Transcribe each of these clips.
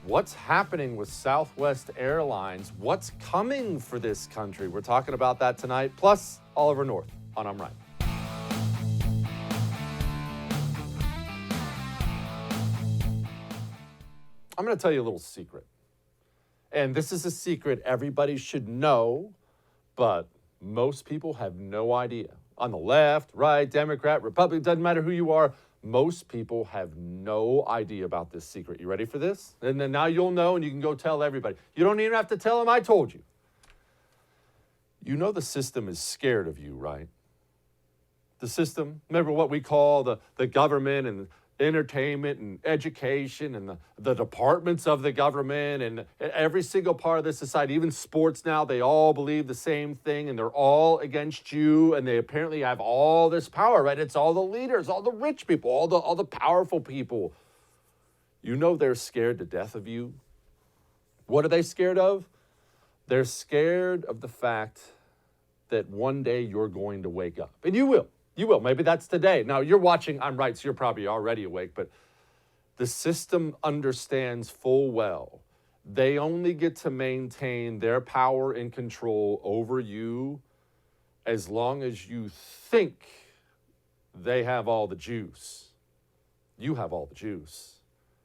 What's happening with Southwest Airlines? What's coming for this country? We're talking about that tonight, plus Oliver North on I'm Right. I'm going to tell you a little secret. And this is a secret everybody should know, but most people have no idea. On the left, right, Democrat, Republican, doesn't matter who you are, most people have no idea about this secret. You ready for this? And then now you'll know and you can go tell everybody. You don't even have to tell them I told you. You know the system is scared of you, right? The system, remember what we call the government and entertainment and education and the departments of the government and every single part of the society, even sports now, they all believe the same thing and they're all against you and they apparently have all this power, right? It's all the leaders, all the rich people, all the powerful people. You know they're scared to death of you. What are they scared of? They're scared of the fact that one day you're going to wake up. And you will. You will. Maybe that's today. Now, you're watching I'm Right, so you're probably already awake, but the system understands full well they only get to maintain their power and control over you as long as you think they have all the juice. You have all the juice.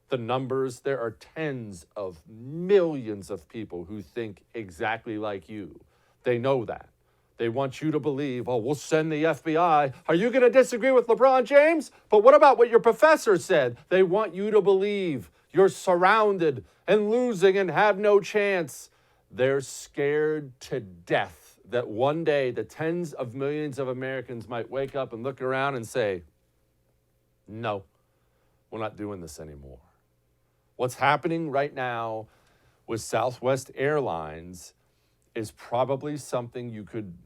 The numbers, there are tens of millions of people who think exactly like you. They know that. They want you to believe, oh, we'll send the FBI. Are you going to disagree with LeBron James? But what about what your professor said? They want you to believe you're surrounded and losing and have no chance. They're scared to death that one day the tens of millions of Americans might wake up and look around and say, no, we're not doing this anymore. What's happening right now with Southwest Airlines is probably something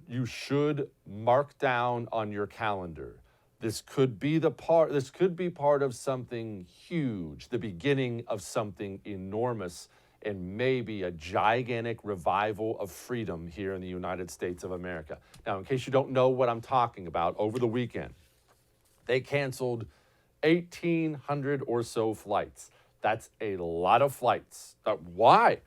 you should mark down on your calendar. This could be part of something huge, the beginning of something enormous, and maybe a gigantic revival of freedom here in the United States of America. Now, in case you don't know what I'm talking about, over the weekend, they canceled 1,800 or so flights. That's a lot of flights. Why?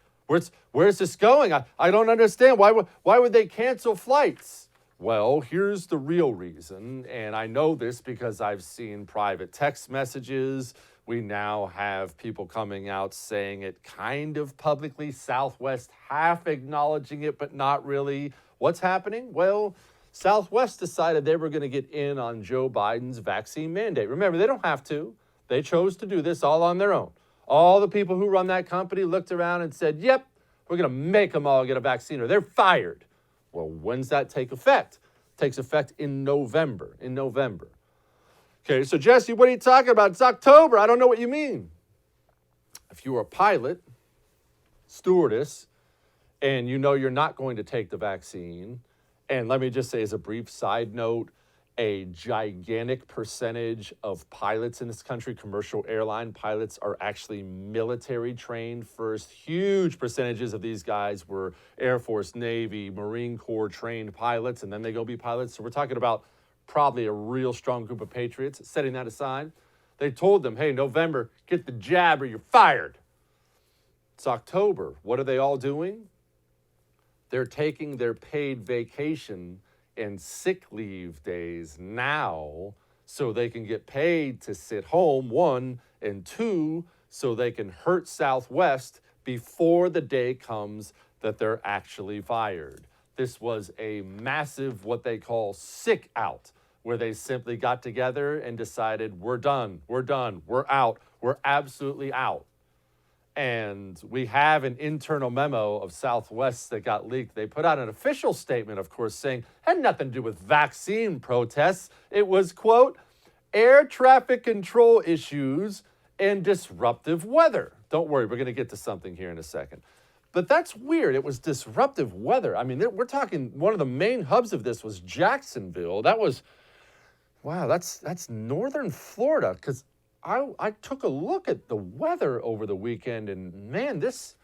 Where's this going? I don't understand. Why would they cancel flights? Well, here's the real reason, and I know this because I've seen private text messages. We now have people coming out saying it kind of publicly, Southwest half acknowledging it, but not really. What's happening? Well, Southwest decided they were going to get in on Joe Biden's vaccine mandate. Remember, they don't have to. They chose to do this all on their own. All the people who run that company looked around and said, yep, we're going to make them all get a vaccine or they're fired. Well, when's that take effect? It takes effect in November. Okay, so Jesse, what are you talking about? It's October. I don't know what you mean. If you were a pilot, stewardess, and you know you're not going to take the vaccine, and let me just say as a brief side note, a gigantic percentage of pilots in this country, commercial airline pilots, are actually military trained first. Huge percentages of these guys were Air Force, Navy, Marine Corps trained pilots, and then they go be pilots. So we're talking about probably a real strong group of patriots. Setting that aside, they told them, hey, November, get the jab or you're fired. It's October. What are they all doing? They're taking their paid vacation and sick leave days now so they can get paid to sit home, one, and two, so they can hurt Southwest before the day comes that they're actually fired. This was a massive, what they call sick out, where they simply got together and decided, we're done, we're out, we're absolutely out. And we have an internal memo of Southwest that got leaked. They put out an official statement, of course, saying it had nothing to do with vaccine protests. It was, quote, air traffic control issues and disruptive weather. Don't worry, we're going to get to something here in a second. But that's weird. It was disruptive weather. I mean, we're talking, one of the main hubs of this was Jacksonville. That was, wow, that's northern Florida, because I took a look at the weather over the weekend, and man, this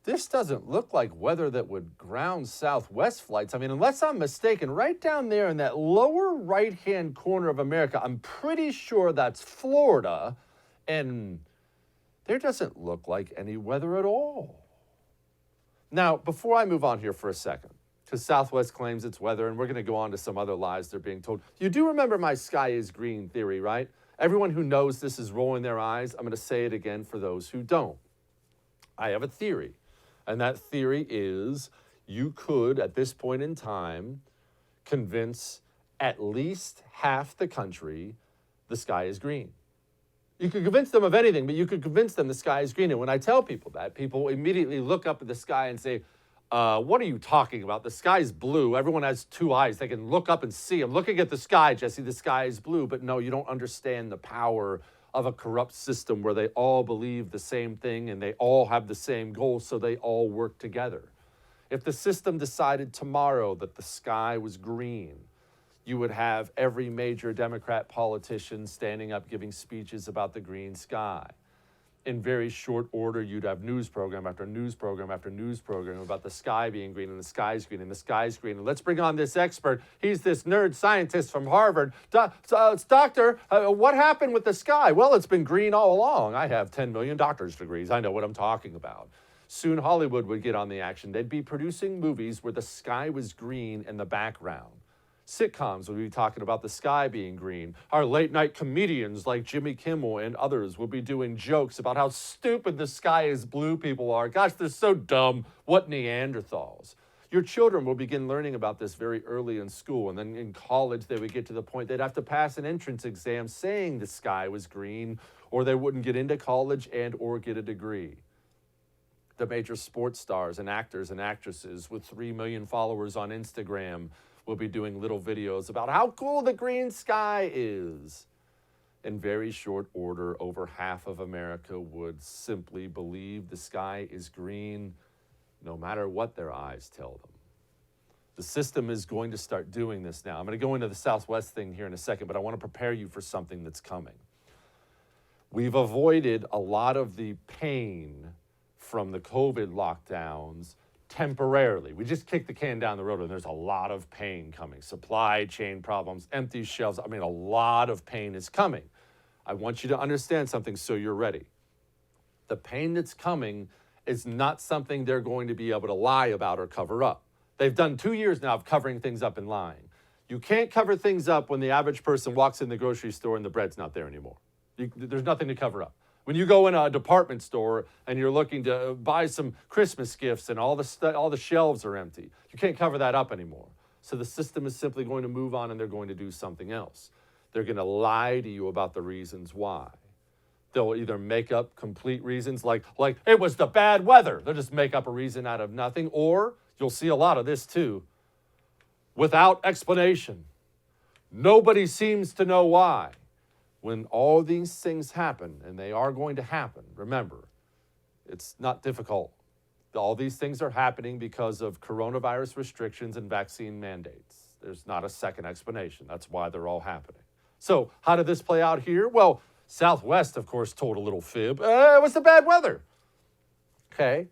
doesn't look like weather that would ground Southwest flights. I mean, unless I'm mistaken, right down there in that lower right-hand corner of America, I'm pretty sure that's Florida, and there doesn't look like any weather at all. Now, before I move on here for a second, because Southwest claims it's weather, and we're going to go on to some other lies they're being told. You do remember my sky is green theory, right? Everyone who knows this is rolling their eyes. I'm going to say it again for those who don't. I have a theory, and that theory is you could, at this point in time, convince at least half the country the sky is green. You could convince them of anything, but you could convince them the sky is green. And when I tell people that, people immediately look up at the sky and say, what are you talking about? The sky is blue. Everyone has two eyes. They can look up and see. I'm looking at the sky, Jesse. The sky is blue. But no, you don't understand the power of a corrupt system where they all believe the same thing and they all have the same goal, so they all work together. If the system decided tomorrow that the sky was green, you would have every major Democrat politician standing up giving speeches about the green sky. In very short order, you'd have news program after news program after news program about the sky being green and the sky's green and the sky's green. And let's bring on this expert. He's this nerd scientist from Harvard. Doctor, what happened with the sky? Well, it's been green all along. I have 10 million doctor's degrees. I know what I'm talking about. Soon Hollywood would get on the action. They'd be producing movies where the sky was green in the background. Sitcoms will be talking about the sky being green. Our late night comedians like Jimmy Kimmel and others will be doing jokes about how stupid the sky is blue people are. Gosh, they're so dumb. What Neanderthals. Your children will begin learning about this very early in school, and then in college they would get to the point they'd have to pass an entrance exam saying the sky was green, or they wouldn't get into college and or get a degree. The major sports stars and actors and actresses with 3 million followers on Instagram will be doing little videos about how cool the green sky is. In very short order, over half of America would simply believe the sky is green, no matter what their eyes tell them. The system is going to start doing this now. I'm going to go into the Southwest thing here in a second, but I want to prepare you for something that's coming. We've avoided a lot of the pain from the COVID lockdowns temporarily. We just kicked the can down the road, and there's a lot of pain coming. Supply chain problems, empty shelves. I mean, a lot of pain is coming. I want you to understand something so you're ready. The pain that's coming is not something they're going to be able to lie about or cover up. They've done 2 years now of covering things up and lying. You can't cover things up when the average person walks in the grocery store and the bread's not there anymore. There's nothing to cover up. When you go in a department store and you're looking to buy some Christmas gifts and all the shelves are empty, you can't cover that up anymore. So the system is simply going to move on, and they're going to do something else. They're going to lie to you about the reasons why. They'll either make up complete reasons like it was the bad weather. They'll just make up a reason out of nothing. Or you'll see a lot of this too, without explanation. Nobody seems to know why. When all these things happen, and they are going to happen, remember, it's not difficult. All these things are happening because of coronavirus restrictions and vaccine mandates. There's not a second explanation. That's why they're all happening. So how did this play out here? Well, Southwest, of course, told a little fib. It was the bad weather. Okay.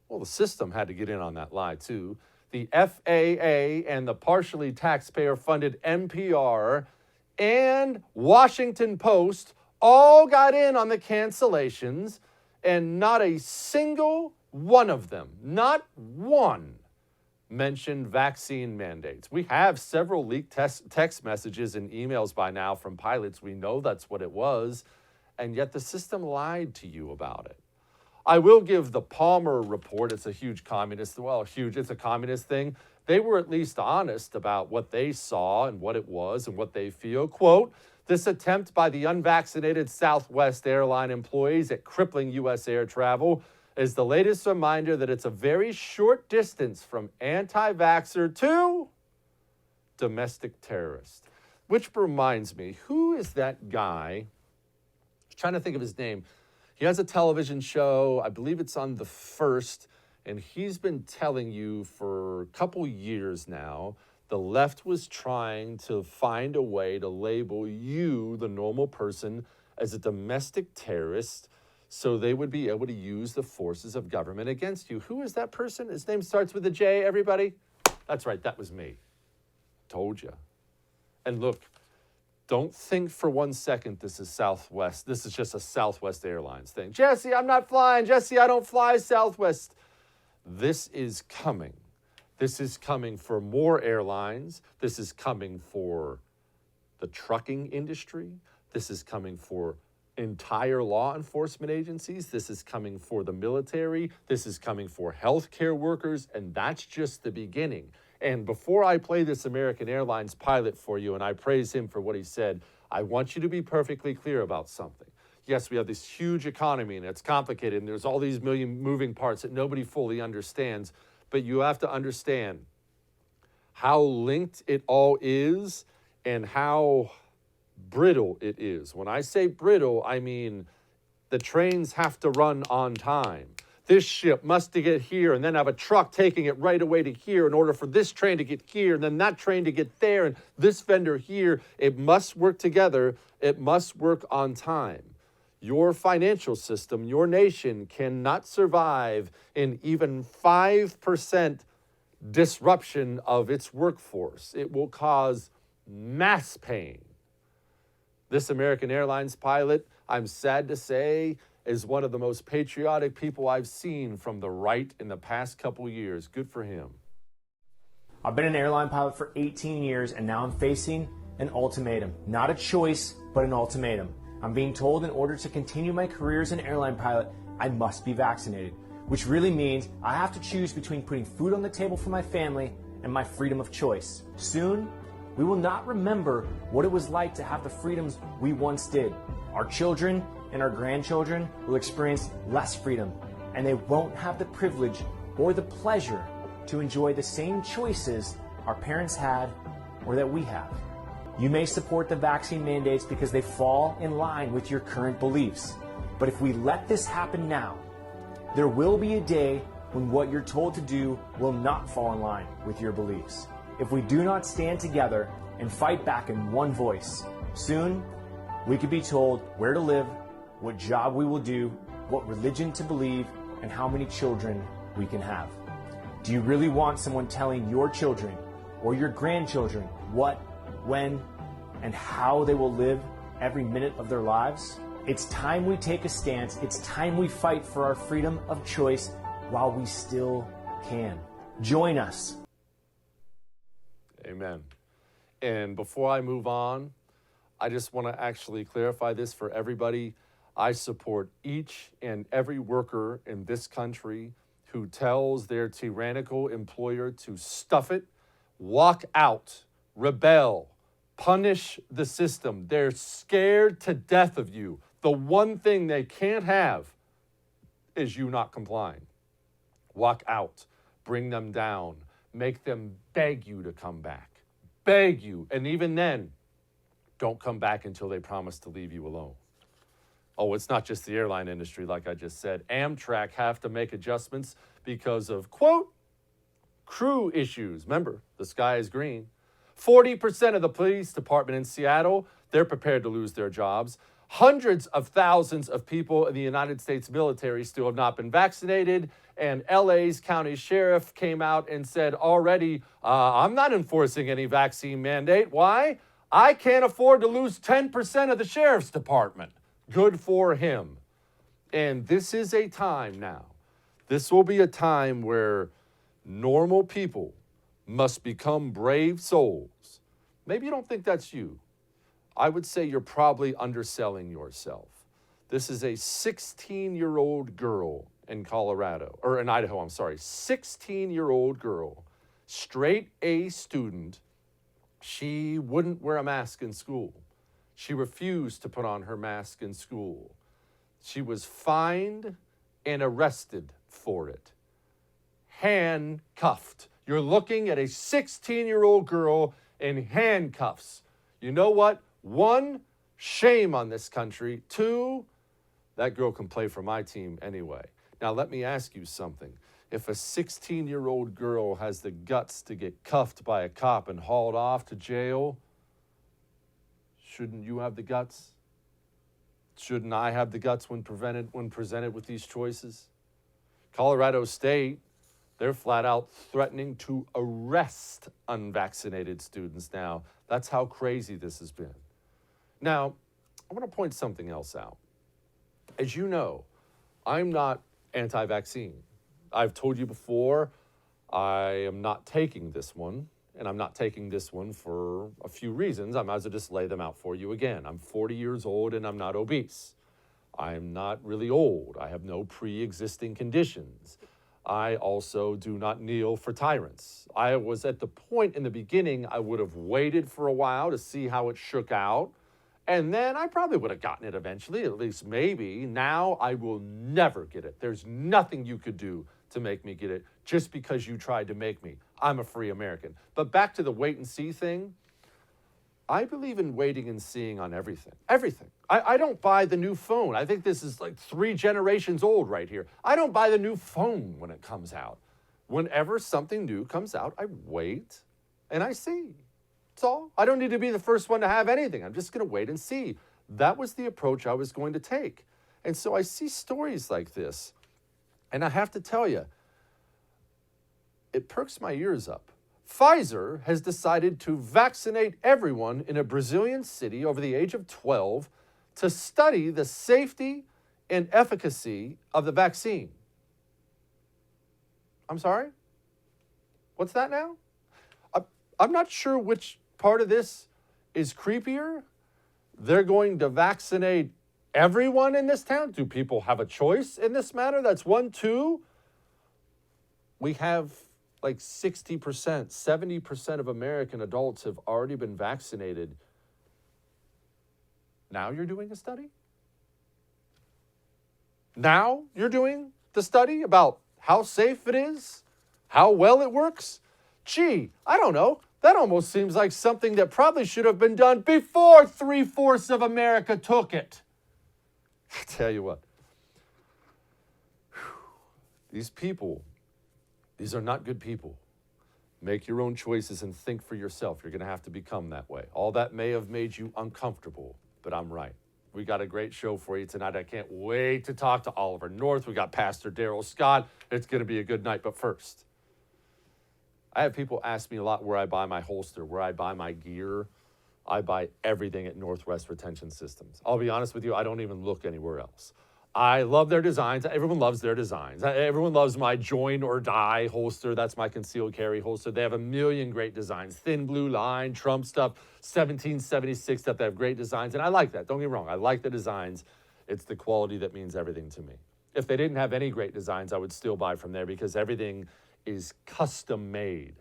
Well, the system had to get in on that lie, too. The FAA and the partially taxpayer-funded NPR and Washington Post all got in on the cancellations, and not a single one of them, not one, mentioned vaccine mandates. We have several leaked text messages and emails by now from pilots. We know that's what it was, and yet the system lied to you about it. I will give the Palmer report. It's a huge communist, it's a communist thing. They were at least honest about what they saw and what it was and what they feel. Quote, this attempt by the unvaccinated Southwest Airlines employees at crippling U.S. air travel is the latest reminder that it's a very short distance from anti-vaxxer to domestic terrorist. Which reminds me, who is that guy? I'm trying to think of his name. He has a television show. I believe it's on The First. And he's been telling you for a couple years now, the left was trying to find a way to label you, the normal person, as a domestic terrorist so they would be able to use the forces of government against you. Who is that person? His name starts with a J, everybody? That's right, that was me. Told you. And look, Don't think for 1 second this is Southwest. This is just a Southwest Airlines thing. Jesse, I'm not flying. Jesse, I don't fly Southwest. This is coming. This is coming for more airlines. This is coming for the trucking industry. This is coming for entire law enforcement agencies. This is coming for the military. This is coming for healthcare workers. And that's just the beginning. And before I play this American Airlines pilot for you, and I praise him for what he said, I want you to be perfectly clear about something. Yes, we have this huge economy, and it's complicated, and there's all these million moving parts that nobody fully understands. But you have to understand how linked it all is and how brittle it is. When I say brittle, I mean the trains have to run on time. This ship must get here and then have a truck taking it right away to here in order for this train to get here and then that train to get there and this vendor here. It must work together. It must work on time. Your financial system, your nation cannot survive in even 5% disruption of its workforce. It will cause mass pain. This American Airlines pilot, I'm sad to say, is one of the most patriotic people I've seen from the right in the past couple years. Good for him. I've been an airline pilot for 18 years, and now I'm facing an ultimatum. Not a choice, but an ultimatum. I'm being told in order to continue my career as an airline pilot, I must be vaccinated, which really means I have to choose between putting food on the table for my family and my freedom of choice. Soon, we will not remember what it was like to have the freedoms we once did. Our children and our grandchildren will experience less freedom, and they won't have the privilege or the pleasure to enjoy the same choices our parents had or that we have. You may support the vaccine mandates because they fall in line with your current beliefs. But if we let this happen now, there will be a day when what you're told to do will not fall in line with your beliefs. If we do not stand together and fight back in one voice, soon we could be told where to live, what job we will do, what religion to believe, and how many children we can have. Do you really want someone telling your children or your grandchildren what, when, and how they will live every minute of their lives? It's time we take a stance. It's time we fight for our freedom of choice while we still can. Join us. Amen. And before I move on, I just want to actually clarify this for everybody. I support each and every worker in this country who tells their tyrannical employer to stuff it, walk out, rebel, punish the system. They're scared to death of you. The one thing they can't have is you not complying. Walk out, bring them down, make them beg you to come back. Beg you. And even then, don't come back until they promise to leave you alone. Oh, it's not just the airline industry, like I just said. Amtrak have to make adjustments because of, quote, crew issues. Remember, the sky is green. 40% of the police department in Seattle, they're prepared to lose their jobs. Hundreds of thousands of people in the United States military still have not been vaccinated. And LA's county sheriff came out and said already, I'm not enforcing any vaccine mandate. Why? I can't afford to lose 10% of the sheriff's department. Good for him. And this is a time now. This will be a time where normal people must become brave souls. Maybe you don't think that's you. I would say you're probably underselling yourself. This is a 16-year-old girl in Colorado, or in Idaho, 16-year-old girl, straight A student. She wouldn't wear a mask in school. She refused to put on her mask in school. She was fined and arrested for it. Handcuffed. You're looking at a 16-year-old girl in handcuffs. You know what? One, shame on this country. Two, that girl can play for my team anyway. Now, let me ask you something. If a 16-year-old girl has the guts to get cuffed by a cop and hauled off to jail, shouldn't you have the guts? Shouldn't I have the guts when presented with these choices? Colorado State, they're flat out threatening to arrest unvaccinated students now. That's how crazy this has been. Now, I want to point something else out. As you know, I'm not anti-vaccine. I've told you before, I am not taking this one, and I'm not taking this one for a few reasons. I might as well just lay them out for you again. I'm 40 years old and I'm not obese. I'm not really old. I have no pre-existing conditions. I also do not kneel for tyrants. I was at the point in the beginning, I would have waited for a while to see how it shook out. And then I probably would have gotten it eventually, at least maybe. Now I will never get it. There's nothing you could do to make me get it just because you tried to make me. I'm a free American. But back to the wait and see thing, I believe in waiting and seeing on everything. Everything. I don't buy the new phone. I think this is like 3 generations old right here. I don't buy the new phone when it comes out. Whenever something new comes out, I wait and I see. That's all. I don't need to be the first one to have anything. I'm just going to wait and see. That was the approach I was going to take. And so I see stories like this, and I have to tell you, it perks my ears up. Pfizer has decided to vaccinate everyone in a Brazilian city over the age of 12 to study the safety and efficacy of the vaccine. I'm sorry? What's that now? I'm not sure which part of this is creepier. They're going to vaccinate everyone in this town? Do people have a choice in this matter? That's 1. 2, we have like 60%, 70% of American adults have already been vaccinated. Now you're doing a study? Now you're doing the study about how safe it is? How well it works? Gee, I don't know. That almost seems like something that probably should have been done before 3/4 of America took it. I tell you what, these people, these are not good people. Make your own choices and think for yourself. You're going to have to become that way. All that may have made you uncomfortable, but I'm right. We got a great show for you tonight. I can't wait to talk to Oliver North. We got Pastor Darrell Scott. It's going to be a good night. But first, I have people ask me a lot where I buy my holster, where I buy my gear. I buy everything at Northwest Retention Systems. I'll be honest with you, I don't even look anywhere else. I love their designs. Everyone loves their designs. Everyone loves my join or die holster. That's my concealed carry holster. They have a million great designs. Thin blue line, Trump stuff, 1776 stuff. They have great designs. And I like that. Don't get me wrong. I like the designs. It's the quality that means everything to me. If they didn't have any great designs, I would still buy from there because everything is custom made.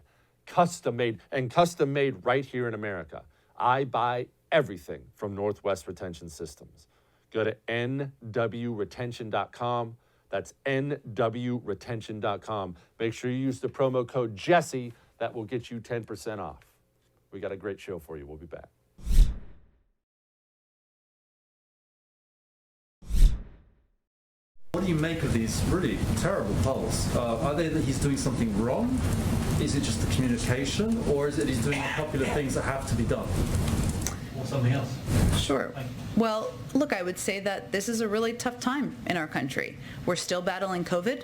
Custom made, and custom made right here in America. I buy everything from Northwest Retention Systems. Go to nwretention.com. That's nwretention.com. Make sure you use the promo code Jesse. That will get you 10% off. We got a great show for you. We'll be back. What do you make of these really terrible polls? Are they that he's doing something wrong? Is it just the communication? Or is it he's doing the popular things that have to be done? Or something else? Sure. Well, look, I would say that this is a really tough time in our country. We're still battling COVID,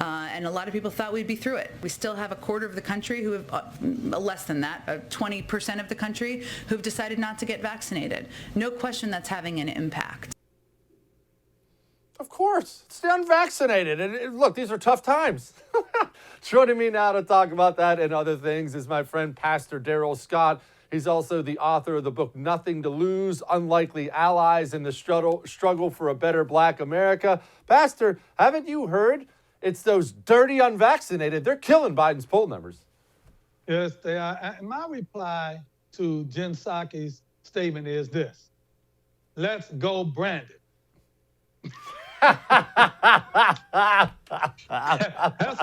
and a lot of people thought we'd be through it. We still have a quarter of the country who have, less than that, 20% of the country who've decided not to get vaccinated. No question that's having an impact. Of course, it's the unvaccinated. And look, these are tough times. Joining me now to talk about that and other things is my friend Pastor Darrell Scott. He's also the author of the book, Nothing to Lose, Unlikely Allies in the Struggle for a Better Black America. Pastor, haven't you heard? It's those dirty unvaccinated. They're killing Biden's poll numbers. Yes, they are. And my reply to Jen Psaki's statement is this: let's go Brandon. That's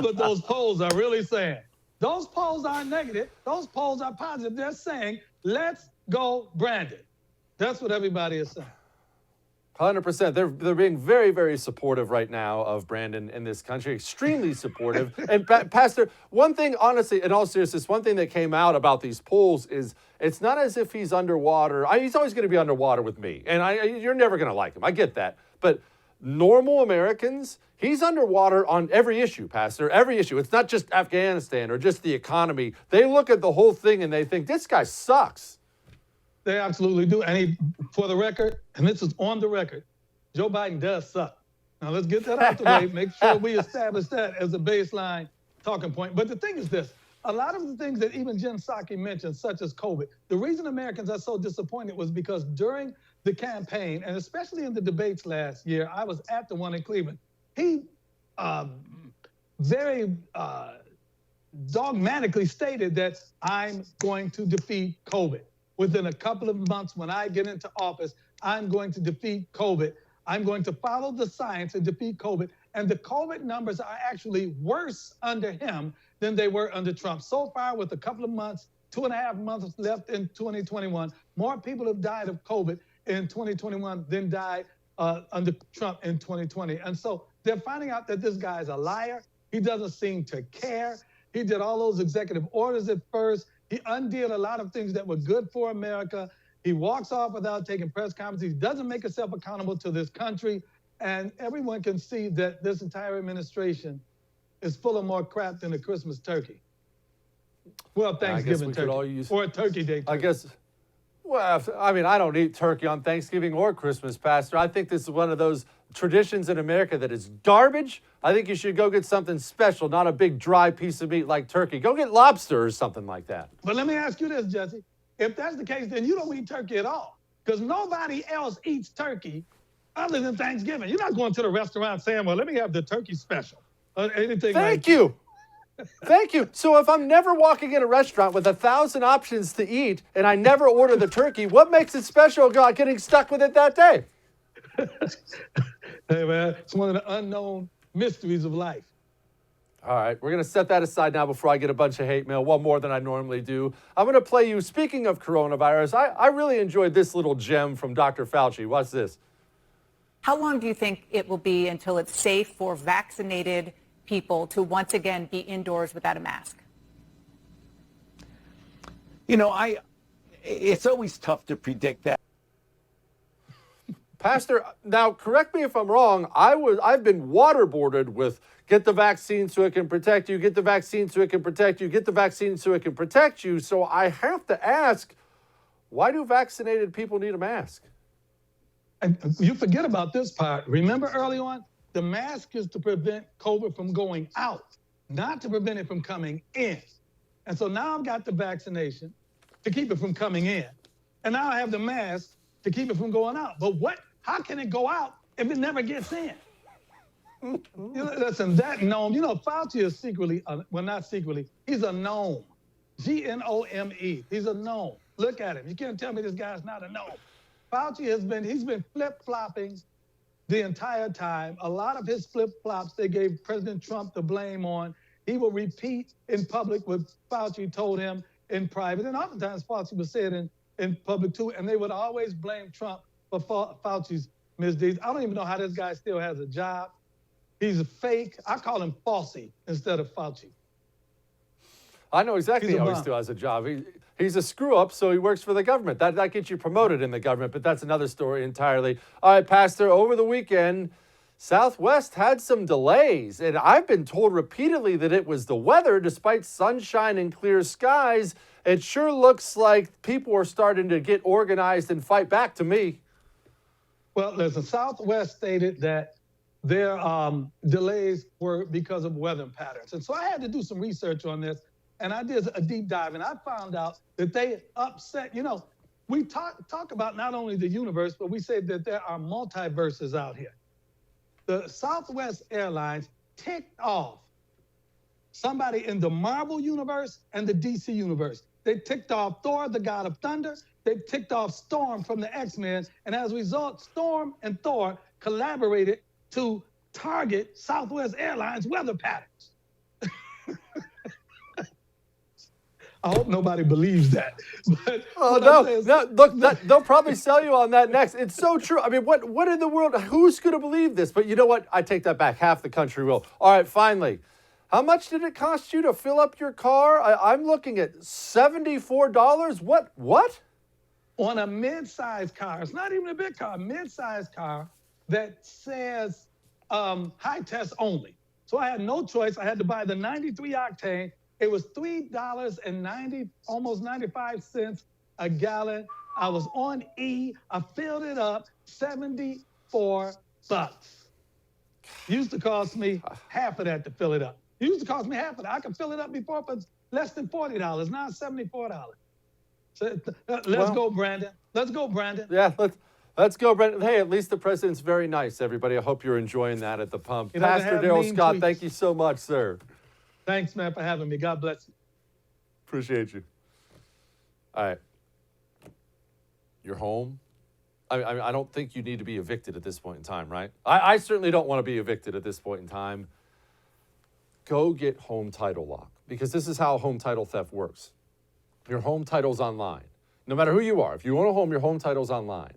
what those polls are really saying. Those polls aren't negative. Those polls are positive. They're saying, let's go Brandon. That's what everybody is saying. 100%. They're being very, very supportive right now of Brandon in this country. Extremely supportive. And Pastor, one thing, honestly, in all seriousness, one thing that came out about these polls is it's not as if he's underwater. He's always going to be underwater with me. And you're never going to like him. I get that. But normal Americans, he's underwater on every issue, Pastor, every issue. It's not just Afghanistan or just the economy. They look at the whole thing and they think, this guy sucks. They absolutely do. And for the record, and this is on the record, Joe Biden does suck. Now let's get that out the way. Make sure we establish that as a baseline talking point. But the thing is this, a lot of the things that even Jen Psaki mentioned, such as COVID, the reason Americans are so disappointed was because during the campaign, and especially in the debates last year, I was at the one in Cleveland, he very dogmatically stated that I'm going to defeat COVID. Within a couple of months, when I get into office, I'm going to defeat COVID. I'm going to follow the science and defeat COVID. And the COVID numbers are actually worse under him than they were under Trump. So far, with a couple of months, 2.5 months left in 2021, more people have died of COVID in 2021 than died under Trump in 2020. And so they're finding out that this guy is a liar. He doesn't seem to care. He did all those executive orders at first. He undid a lot of things that were good for America. He walks off without taking press conferences. He doesn't make himself accountable to this country. And everyone can see that this entire administration is full of more crap than a Christmas turkey. Well, Thanksgiving turkey. Or a turkey day turkey. I guess, well, I mean, I don't eat turkey on Thanksgiving or Christmas, Pastor. I think this is one of those traditions in America that is garbage. I think you should go get something special, not a big dry piece of meat like turkey. Go get lobster or something like that. But let me ask you this, Jesse. If that's the case, then you don't eat turkey at all, because nobody else eats turkey other than Thanksgiving. You're not going to the restaurant saying, well, let me have the turkey special or anything Thank you. Thank you. So if I'm never walking in a restaurant with 1,000 options to eat and I never order the turkey, what makes it special about getting stuck with it that day? Hey, man, it's one of the unknown mysteries of life. All right, we're going to set that aside now before I get a bunch of hate mail, one more than I normally do. I'm going to play you, speaking of coronavirus, I really enjoyed this little gem from Dr. Fauci. Watch this. How long do you think it will be until it's safe for vaccinated people to once again be indoors without a mask? You know, it's always tough to predict that. Pastor, now correct me if I'm wrong. I've been waterboarded with get the vaccine so it can protect you, get the vaccine so it can protect you, get the vaccine so it can protect you. So I have to ask, why do vaccinated people need a mask? And you forget about this part. Remember early on, the mask is to prevent COVID from going out, not to prevent it from coming in. And so now I've got the vaccination to keep it from coming in. And now I have the mask to keep it from going out. But how can it go out if it never gets in? Listen, that gnome, Fauci is secretly, well, not secretly, he's a gnome. G-N-O-M-E. He's a gnome. Look at him. You can't tell me this guy's not a gnome. Fauci he's been flip-flopping the entire time. A lot of his flip-flops, they gave President Trump the blame on. He will repeat in public what Fauci told him in private. And oftentimes Fauci would say it in public too. And they would always blame Trump for Fauci's misdeeds. I don't even know how this guy still has a job. He's a fake. I call him Falsey instead of Fauci. I know exactly how he still has a job. He's a screw-up, so he works for the government. That gets you promoted in the government, but that's another story entirely. All right, Pastor, over the weekend, Southwest had some delays, and I've been told repeatedly that it was the weather. Despite sunshine and clear skies, it sure looks like people are starting to get organized and fight back to me. Well, listen, Southwest stated that their delays were because of weather patterns. And so I had to do some research on this, and I did a deep dive, and I found out that they upset, we talk about not only the universe, but we say that there are multiverses out here. The Southwest Airlines ticked off somebody in the Marvel universe and the DC universe. They ticked off Thor, the God of Thunder. They ticked off Storm from the X-Men. And as a result, Storm and Thor collaborated to target Southwest Airlines weather patterns. I hope nobody believes that. But look, they'll probably sell you on that next. It's so true. I mean, what in the world? Who's going to believe this? But you know what? I take that back. Half the country will. All right, finally. How much did it cost you to fill up your car? I'm looking at $74. What? On a mid-sized car. It's not even a big car. A mid-sized car that says high test only. So I had no choice. I had to buy the 93 octane. It was $3.90, almost 95 cents a gallon. I was on E. I filled it up, $74. Used to cost me half of that to fill it up. Used to cost me half of that. I could fill it up before for less than $40. Now it's $74. So let's go, Brandon. Let's go, Brandon. Yeah, let's go, Brandon. Hey, at least the president's very nice, everybody. I hope you're enjoying that at the pump. Pastor Darrell Scott, tweets. thank you so much, sir. Thanks, man, for having me. God bless you. Appreciate you. All right. You're home. I don't think you need to be evicted at this point in time, right? I certainly don't want to be evicted at this point in time. Go get home title lock, because this is how home title theft works. Your home title's online. No matter who you are, if you own a home, your home title's online.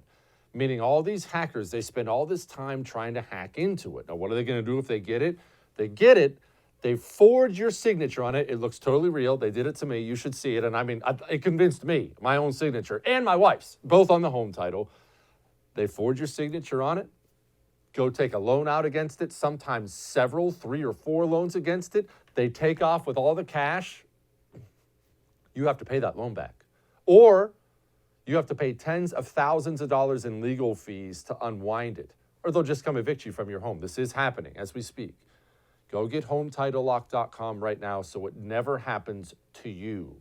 Meaning all these hackers, they spend all this time trying to hack into it. Now, what are they going to do if they get it? They get it. They forge your signature on it. It looks totally real. They did it to me. You should see it. And I mean, it convinced me, my own signature and my wife's, both on the home title. They forge your signature on it. Go take a loan out against it, sometimes several, 3 or 4 loans against it. They take off with all the cash. You have to pay that loan back. Or you have to pay tens of thousands of dollars in legal fees to unwind it. Or they'll just come evict you from your home. This is happening as we speak. Go get HomeTitleLock.com right now so it never happens to you.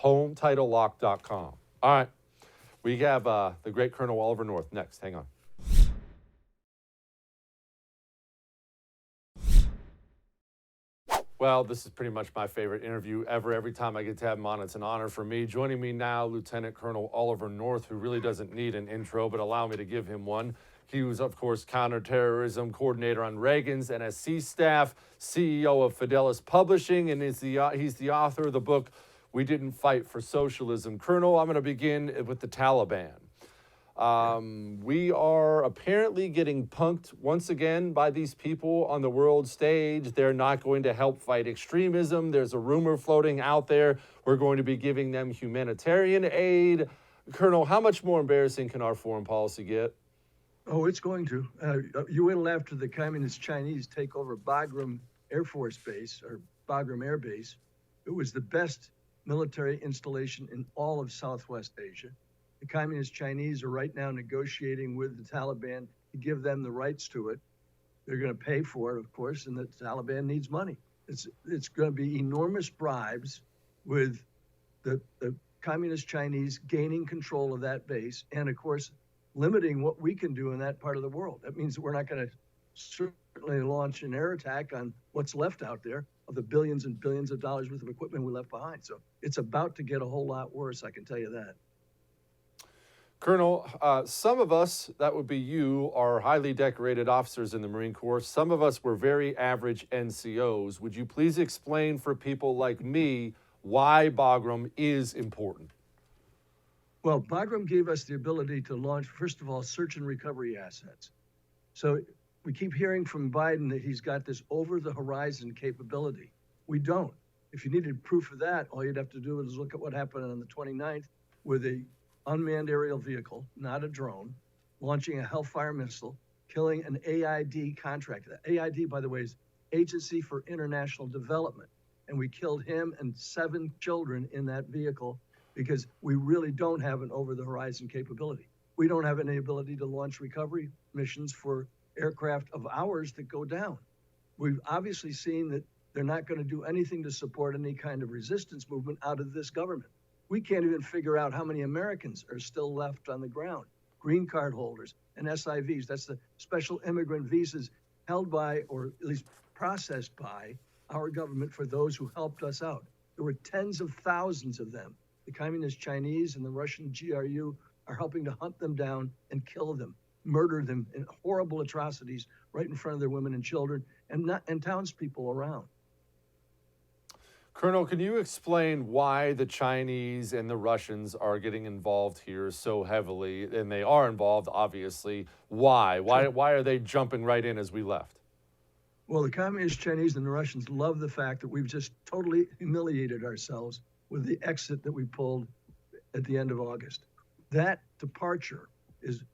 HomeTitleLock.com. All right. We have the great Colonel Oliver North next. Hang on. Well, this is pretty much my favorite interview ever. Every time I get to have him on, it's an honor for me. Joining me now, Lieutenant Colonel Oliver North, who really doesn't need an intro, but allow me to give him one. He was, of course, counterterrorism coordinator on Reagan's NSC staff, CEO of Fidelis Publishing, and he's the author of the book, We Didn't Fight for Socialism. Colonel, I'm going to begin with the Taliban. We are apparently getting punked once again by these people on the world stage. They're not going to help fight extremism. There's a rumor floating out there. We're going to be giving them humanitarian aid. Colonel, how much more embarrassing can our foreign policy get? Oh, it's going to. You wait till after the Communist Chinese take over Bagram Air Force Base, or Bagram Air Base. It was the best military installation in all of Southwest Asia. The Communist Chinese are right now negotiating with the Taliban to give them the rights to it. They're going to pay for it, of course, and the Taliban needs money. It's going to be enormous bribes with the Communist Chinese gaining control of that base and, of course, limiting what we can do in that part of the world. That means that we're not going to certainly launch an air attack on what's left out there of the billions and billions of dollars worth of equipment we left behind. So it's about to get a whole lot worse, I can tell you that. Colonel, some of us, that would be you, are highly decorated officers in the Marine Corps. Some of us were very average NCOs. Would you please explain for people like me why Bagram is important? Well, Bagram gave us the ability to launch, first of all, search and recovery assets. So we keep hearing from Biden that he's got this over-the-horizon capability. We don't. If you needed proof of that, all you'd have to do is look at what happened on the 29th with a unmanned aerial vehicle, not a drone, launching a Hellfire missile, killing an AID contractor. AID, by the way, is Agency for International Development. And we killed him and 7 children in that vehicle because we really don't have an over-the-horizon capability. We don't have any ability to launch recovery missions for aircraft of ours that go down. We've obviously seen that they're not going to do anything to support any kind of resistance movement out of this government. We can't even figure out how many Americans are still left on the ground. Green card holders and SIVs, that's the special immigrant visas held by, or at least processed by, our government for those who helped us out. There were tens of thousands of them. The Communist Chinese and the Russian GRU are helping to hunt them down and kill them, murder them in horrible atrocities right in front of their women and children and townspeople around. Colonel, can you explain why the Chinese and the Russians are getting involved here so heavily? And they are involved, obviously. Why? Why are they jumping right in as we left? Well, the Communist Chinese and the Russians love the fact that we've just totally humiliated ourselves with the exit that we pulled at the end of August. That departure is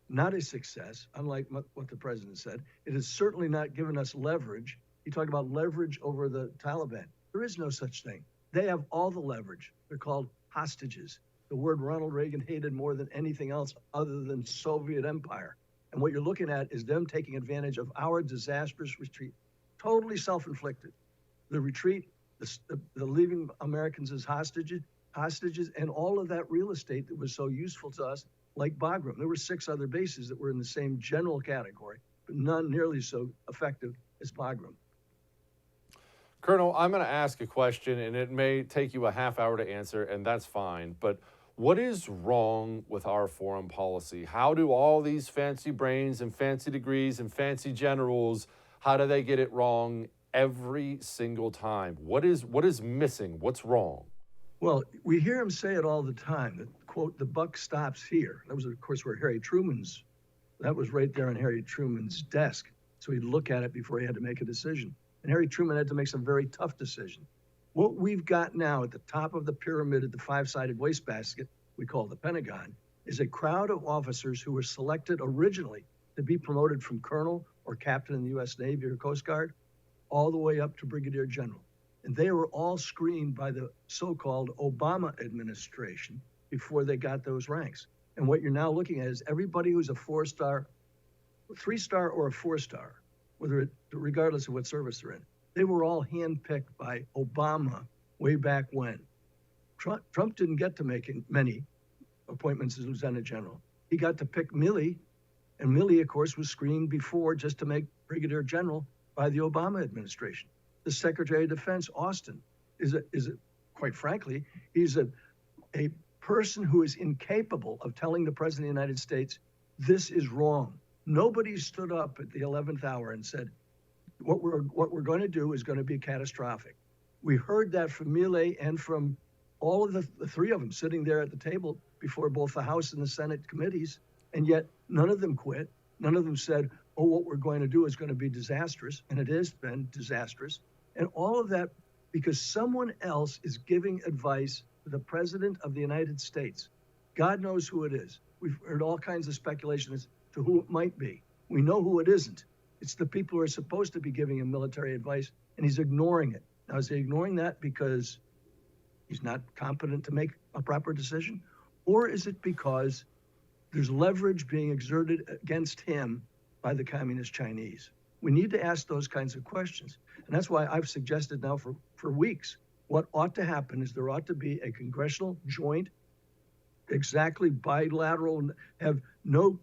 not a success, unlike what the president said. It has certainly not given us leverage. He talked about leverage over the Taliban. There is no such thing. They have all the leverage. They're called hostages. the word Ronald Reagan hated more than anything else other than Soviet Empire. And what you're looking at is them taking advantage of our disastrous retreat, totally self-inflicted. The retreat, the leaving Americans as hostages, and all of that real estate that was so useful to us, like Bagram. There were 6 other bases that were in the same general category, but none nearly so effective as Bagram. Colonel, I'm going to ask a question, and it may take you a half hour to answer, and that's fine. But what is wrong with our foreign policy? How do all these fancy brains and fancy degrees and fancy generals, how do they get it wrong every single time? What is missing? What's wrong? Well, we hear him say it all the time, that, quote, the buck stops here. That was, of course, where that was right there on Harry Truman's desk. So he'd look at it before he had to make a decision. And Harry Truman had to make some very tough decisions. What we've got now at the top of the pyramid at the 5-sided wastebasket, we call the Pentagon, is a crowd of officers who were selected originally to be promoted from colonel or captain in the U.S. Navy or Coast Guard all the way up to brigadier general. And they were all screened by the so-called Obama administration before they got those ranks. And what you're now looking at is everybody who's a 4-star, 3-star, or a 4-star, regardless of what service they're in. They were all handpicked by Obama way back when. Trump didn't get to make many appointments as lieutenant general. He got to pick Milley, and Milley, of course, was screened before just to make brigadier general by the Obama administration. The Secretary of Defense, Austin, is quite frankly, he's a person who is incapable of telling the President of the United States, this is wrong. Nobody stood up at the 11th hour and said, what we're going to do is going to be catastrophic. We heard that from Milley and from all of the 3 of them sitting there at the table before both the House and the Senate committees, and yet none of them quit. None of them said, oh, what we're going to do is going to be disastrous, and it has been disastrous. And all of that because someone else is giving advice to the President of the United States. God knows who it is. We've heard all kinds of speculation as to who it might be. We know who it isn't. It's the people who are supposed to be giving him military advice, and he's ignoring it. Now, is he ignoring that because he's not competent to make a proper decision? Or is it because there's leverage being exerted against him by the communist Chinese? We need to ask those kinds of questions. And that's why I've suggested now for weeks, what ought to happen is there ought to be a congressional joint, exactly bilateral, have no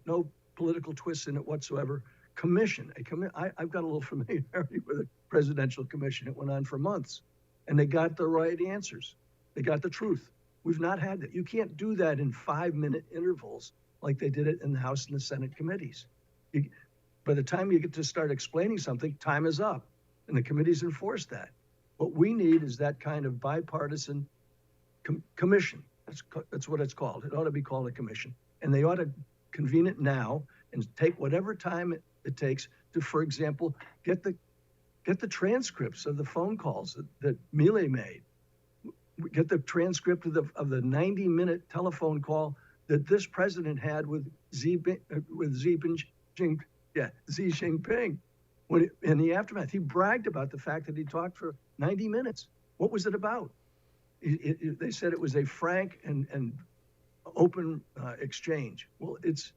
political twists in it whatsoever, commission. I've got a little familiarity with a presidential commission. It went on for months, and they got the right answers. They got the truth. We've not had that. You can't do that in 5-minute intervals like they did it in the House and the Senate committees. By the time you get to start explaining something, time is up, and the committees enforce that. What we need is that kind of bipartisan commission. That's what it's called. It ought to be called a commission, and they ought to convene it now and take whatever time it takes to, for example, get the transcripts of the phone calls that Milley made. Get the transcript of the 90-minute telephone call that this president had with Xi Jinping. In the aftermath, he bragged about the fact that he talked for 90 minutes. What was it about? They said it was a frank and open exchange. Well, it's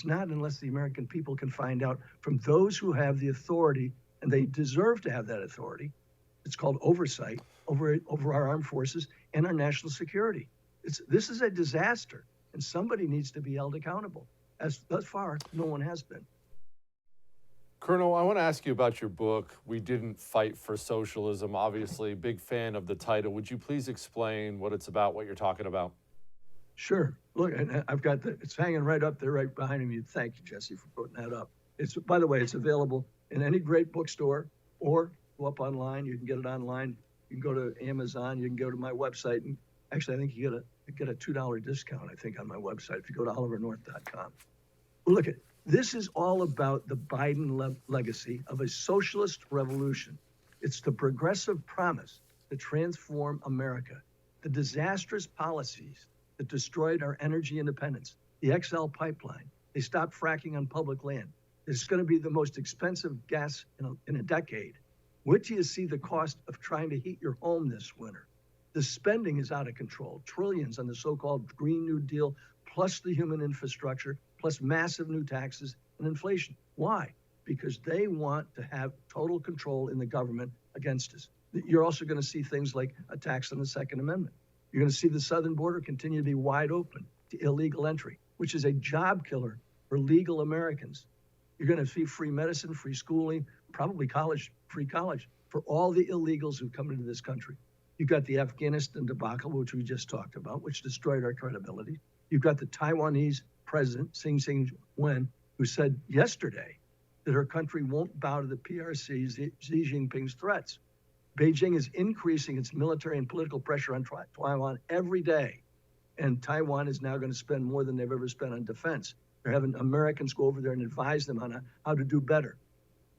not unless the American people can find out from those who have the authority, and they deserve to have that authority. It's called oversight over our armed forces and our national security. This is a disaster, and somebody needs to be held accountable. As thus far, no one has been. Colonel, I want to ask you about your book, We Didn't Fight for Socialism. Obviously, big fan of the title. Would you please explain what it's about, what you're talking about? Sure. Look, I've got it's hanging right up there, right behind me. Thank you, Jesse, for putting that up. By the way, it's available in any great bookstore, or go up online. You can get it online. You can go to Amazon. You can go to my website. And actually, I think you get a $2 discount, I think, on my website if you go to olivernorth.com. Well, look, this is all about the Biden legacy of a socialist revolution. It's the progressive promise to transform America, the disastrous policies that destroyed our energy independence, the XL pipeline. They stopped fracking on public land. It's going to be the most expensive gas in a decade. Wait till you see the cost of trying to heat your home this winter. The spending is out of control, trillions on the so-called Green New Deal, plus the human infrastructure, plus massive new taxes and inflation. Why? Because they want to have total control in the government against us. You're also going to see things like attacks on the Second Amendment. You're going to see the southern border continue to be wide open to illegal entry, which is a job killer for legal Americans. You're going to see free medicine, free schooling, probably free college for all the illegals who come into this country. You've got the Afghanistan debacle, which we just talked about, which destroyed our credibility. You've got the Taiwanese president, Xi Jinping, who said yesterday that her country won't bow to the PRC, Xi Jinping's threats. Beijing is increasing its military and political pressure on Taiwan every day. And Taiwan is now going to spend more than they've ever spent on defense. They're having Americans go over there and advise them on how to do better.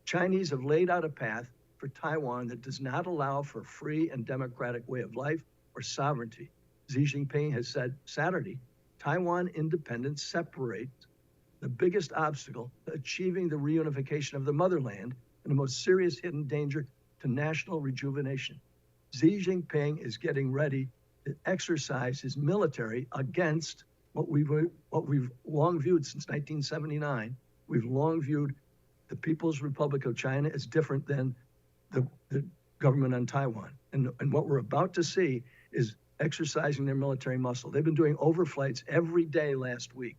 Chinese have laid out a path for Taiwan that does not allow for a free and democratic way of life or sovereignty. Xi Jinping has said Saturday, Taiwan independence separates the biggest obstacle to achieving the reunification of the motherland and the most serious hidden danger to national rejuvenation. Xi Jinping is getting ready to exercise his military against what we've long viewed since 1979. We've long viewed the People's Republic of China as different than the government on Taiwan. And what we're about to see is exercising their military muscle. They've been doing overflights every day last week.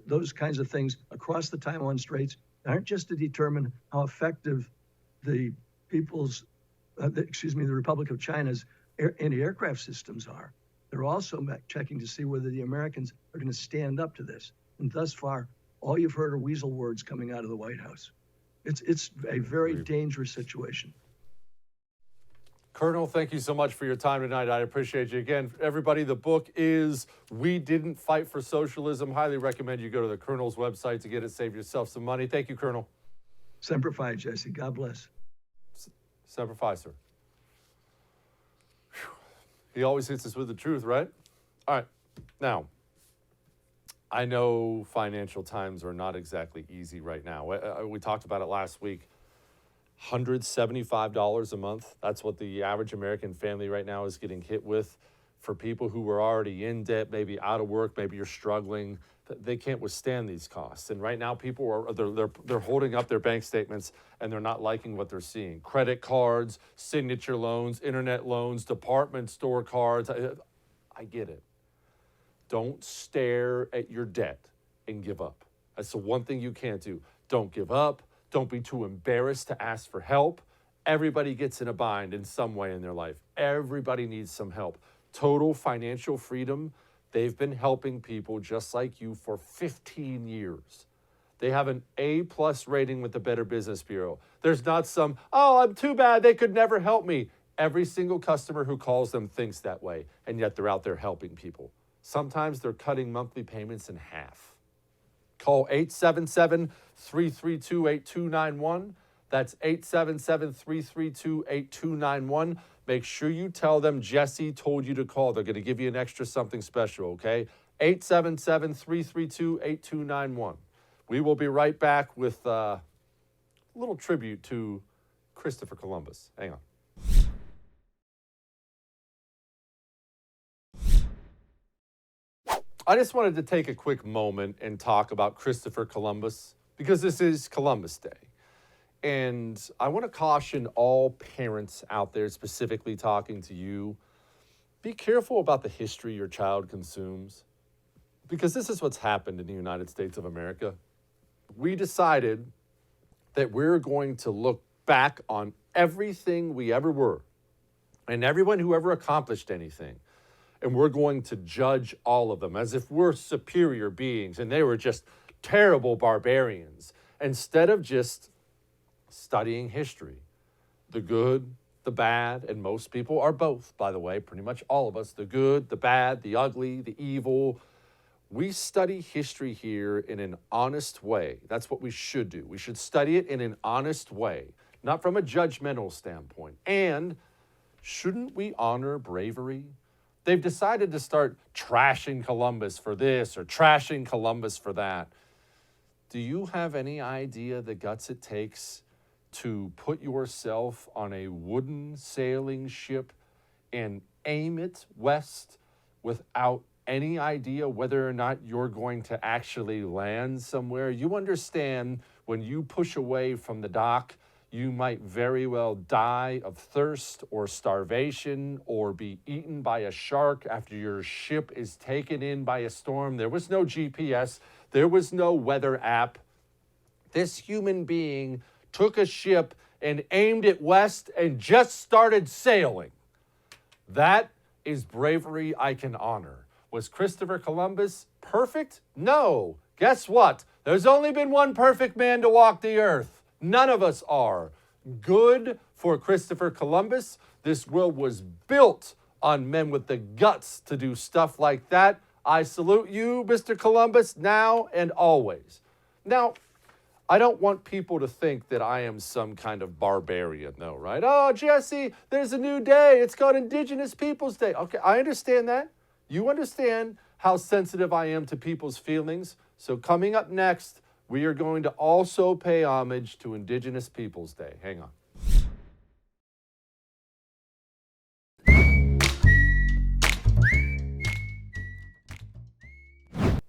Those kinds of things across the Taiwan Straits aren't just to determine how effective the Republic of China's anti-aircraft systems are. They're also checking to see whether the Americans are going to stand up to this. And thus far, all you've heard are weasel words coming out of the White House. It's a very dangerous situation. Colonel, thank you so much for your time tonight. I appreciate you. Again, everybody, the book is We Didn't Fight for Socialism. Highly recommend you go to the Colonel's website to get it, save yourself some money. Thank you, Colonel. Semper Fi, Jesse. God bless. Semper Fi, sir. Whew. He always hits us with the truth, right? All right. Now, I know financial times are not exactly easy right now. We talked about it last week. $175 a month. That's what the average American family right now is getting hit with. For people who are already in debt, maybe out of work, maybe you're struggling, they can't withstand these costs. And right now, people are they're holding up their bank statements and they're not liking what they're seeing. Credit cards, signature loans, internet loans, department store cards. I get it. Don't stare at your debt and give up. That's the one thing you can't do. Don't give up. Don't be too embarrassed to ask for help. Everybody gets in a bind in some way in their life. Everybody needs some help. Total Financial Freedom, they've been helping people just like you for 15 years. They have an A+ rating with the Better Business Bureau. There's not some, oh, I'm too bad, they could never help me. Every single customer who calls them thinks that way, and yet they're out there helping people. Sometimes they're cutting monthly payments in half. Call 877-332-8291. That's 877-332-8291. Make sure you tell them Jesse told you to call. They're going to give you an extra something special, okay? 877-332-8291. We will be right back with a little tribute to Christopher Columbus. Hang on. I just wanted to take a quick moment and talk about Christopher Columbus because this is Columbus Day. And I want to caution all parents out there, specifically talking to you, be careful about the history your child consumes because this is what's happened in the United States of America. We decided that we're going to look back on everything we ever were and everyone who ever accomplished anything. And we're going to judge all of them as if we're superior beings and they were just terrible barbarians, instead of just studying history. The good, the bad, and most people are both, by the way, pretty much all of us, the good, the bad, the ugly, the evil. We study history here in an honest way. That's what we should do. We should study it in an honest way, not from a judgmental standpoint. And shouldn't we honor bravery? They've decided to start trashing Columbus for this or trashing Columbus for that. Do you have any idea the guts it takes to put yourself on a wooden sailing ship and aim it west without any idea whether or not you're going to actually land somewhere. You understand when you push away from the dock, you might very well die of thirst or starvation or be eaten by a shark after your ship is taken in by a storm. There was no GPS. There was no weather app. This human being took a ship and aimed it west and just started sailing. That is bravery I can honor. Was Christopher Columbus perfect? No. Guess what? There's only been one perfect man to walk the earth. None of us are. Good for Christopher Columbus. This world was built on men with the guts to do stuff like that. I salute you, Mr. Columbus, now and always. Now, I don't want people to think that I am some kind of barbarian, though, right? Oh, Jesse, there's a new day. It's called Indigenous Peoples Day. Okay, I understand that. You understand how sensitive I am to people's feelings. So coming up next, we are going to also pay homage to Indigenous Peoples Day. Hang on.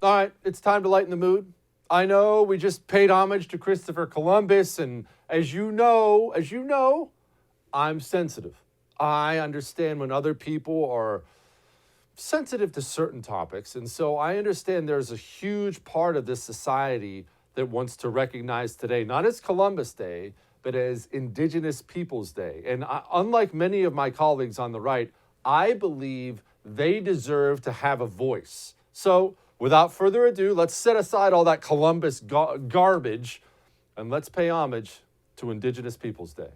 All right, it's time to lighten the mood. I know we just paid homage to Christopher Columbus, and as you know, I'm sensitive. I understand when other people are sensitive to certain topics, and so I understand there's a huge part of this society that wants to recognize today, not as Columbus Day, but as Indigenous Peoples Day. And unlike many of my colleagues on the right, I believe they deserve to have a voice. So without further ado, let's set aside all that Columbus garbage and let's pay homage to Indigenous Peoples Day.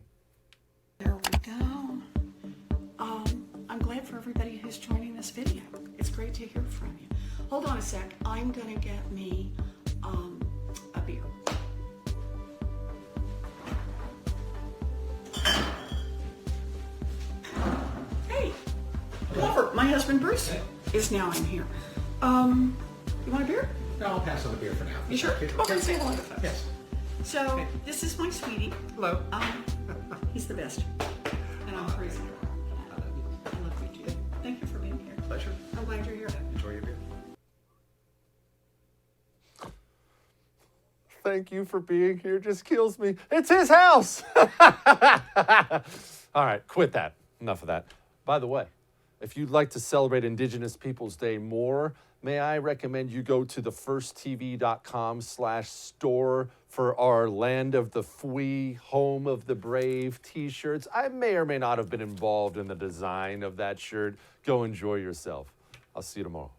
There we go. I'm glad for everybody who's joining this video. It's great to hear from you. Hold on a sec. I'm gonna get me a beer. Hey, Glover, my husband Bruce is now in here. You want a beer? No, I'll pass on the beer for now. You sure? Okay. Come over and say hello to folks. Yes. So, this is my sweetie. Hello. He's the best. And I'm crazy. I love you too. Thank you for being here. Pleasure. I'm glad you're here. Enjoy your beer. Thank you for being here just kills me. It's his house. All right, quit that. Enough of that. By the way, if you'd like to celebrate Indigenous Peoples Day more, may I recommend you go to thefirsttv.com/store for our Land of the Free, Home of the Brave t-shirts. I may or may not have been involved in the design of that shirt. Go enjoy yourself. I'll see you tomorrow.